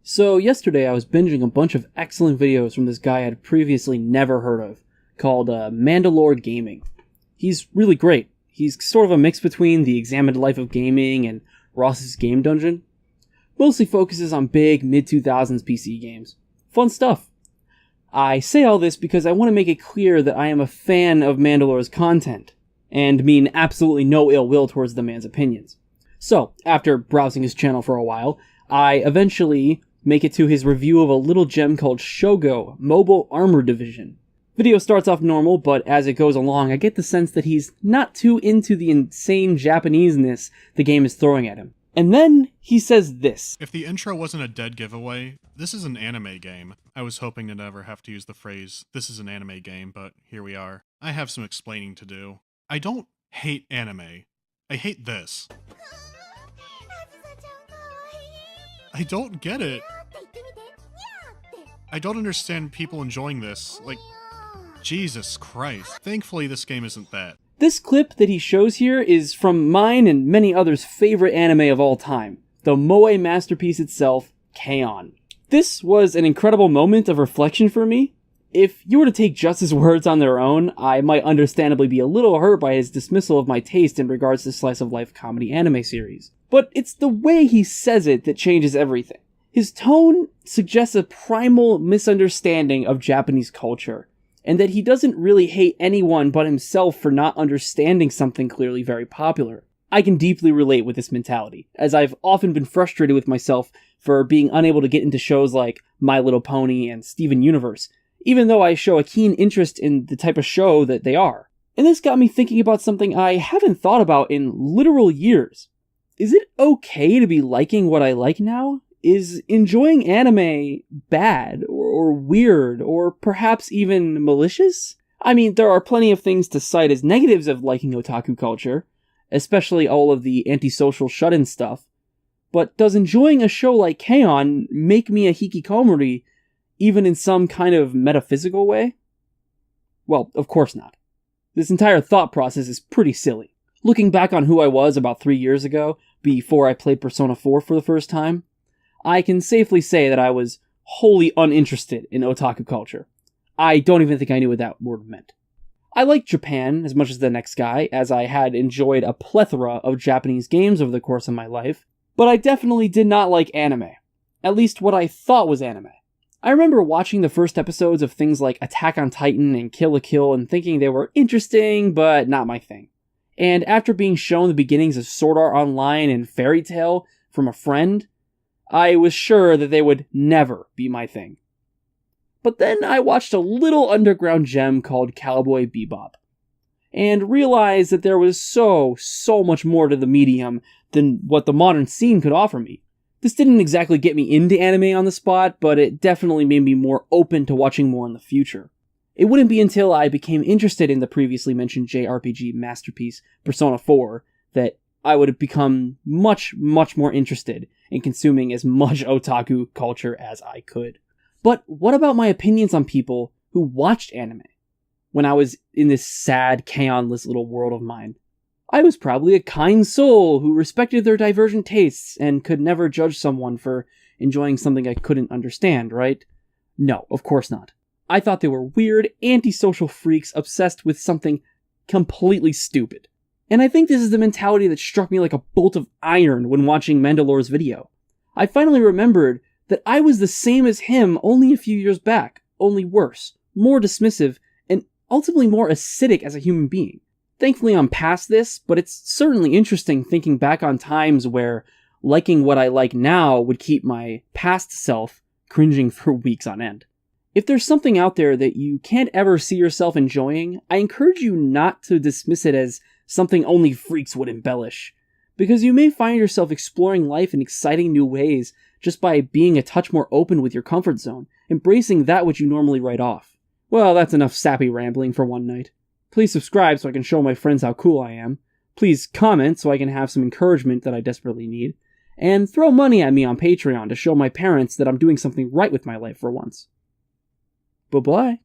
So yesterday I was binging a bunch of excellent videos from this guy I had previously never heard of, called Mandalore Gaming. He's really great. He's sort of a mix between the Examined Life of Gaming and Ross's Game Dungeon. Mostly focuses on big mid-2000s PC games. Fun stuff. I say all this because I want to make it clear that I am a fan of Mandalore's content, and mean absolutely no ill will towards the man's opinions. So, after browsing his channel for a while, I eventually make it to his review of a little gem called Shogo Mobile Armor Division. Video starts off normal, but as it goes along, I get the sense that he's not too into the insane Japaneseness the game is throwing at him. And then he says this. If the intro wasn't a dead giveaway, this is an anime game. I was hoping to never have to use the phrase, this is an anime game, but here we are. I have some explaining to do. I don't hate anime. I hate this. I don't get it. I don't understand people enjoying this. Like, Jesus Christ. Thankfully, this game isn't that. This clip that he shows here is from mine and many others' favorite anime of all time, the moe masterpiece itself, K-On! This was an incredible moment of reflection for me. If you were to take just his words on their own, I might understandably be a little hurt by his dismissal of my taste in regards to slice of life comedy anime series. But it's the way he says it that changes everything. His tone suggests a primal misunderstanding of Japanese culture, and that he doesn't really hate anyone but himself for not understanding something clearly very popular. I can deeply relate with this mentality, as I've often been frustrated with myself for being unable to get into shows like My Little Pony and Steven Universe, even though I show a keen interest in the type of show that they are. And this got me thinking about something I haven't thought about in literal years. Is it okay to be liking what I like now? Is enjoying anime bad, or weird, or perhaps even malicious? I mean, there are plenty of things to cite as negatives of liking otaku culture, especially all of the antisocial shut-in stuff, but does enjoying a show like K-On! Make me a hikikomori, even in some kind of metaphysical way? Well, of course not. This entire thought process is pretty silly. Looking back on who I was about 3 years ago, before I played Persona 4 for the first time, I can safely say that I was wholly uninterested in otaku culture. I don't even think I knew what that word meant. I liked Japan as much as the next guy, as I had enjoyed a plethora of Japanese games over the course of my life, but I definitely did not like anime. At least what I thought was anime. I remember watching the first episodes of things like Attack on Titan and Kill la Kill and thinking they were interesting, but not my thing. And after being shown the beginnings of Sword Art Online and Fairy Tail from a friend, I was sure that they would never be my thing. But then I watched a little underground gem called Cowboy Bebop, and realized that there was so much more to the medium than what the modern scene could offer me. This didn't exactly get me into anime on the spot, but it definitely made me more open to watching more in the future. It wouldn't be until I became interested in the previously mentioned JRPG masterpiece, Persona 4, that I would have become much more interested in consuming as much otaku culture as I could. But what about my opinions on people who watched anime when I was in this sad, K-On!-less little world of mine? I was probably a kind soul who respected their divergent tastes and could never judge someone for enjoying something I couldn't understand, right? No, of course not. I thought they were weird, antisocial freaks obsessed with something completely stupid. And I think this is the mentality that struck me like a bolt of iron when watching Mandalore's video. I finally remembered that I was the same as him only a few years back, only worse, more dismissive, and ultimately more acidic as a human being. Thankfully I'm past this, but it's certainly interesting thinking back on times where liking what I like now would keep my past self cringing for weeks on end. If there's something out there that you can't ever see yourself enjoying, I encourage you not to dismiss it as something only freaks would embellish, because you may find yourself exploring life in exciting new ways just by being a touch more open with your comfort zone, embracing that which you normally write off. Well, that's enough sappy rambling for one night. Please subscribe so I can show my friends how cool I am. Please comment so I can have some encouragement that I desperately need. And throw money at me on Patreon to show my parents that I'm doing something right with my life for once. Bye-bye.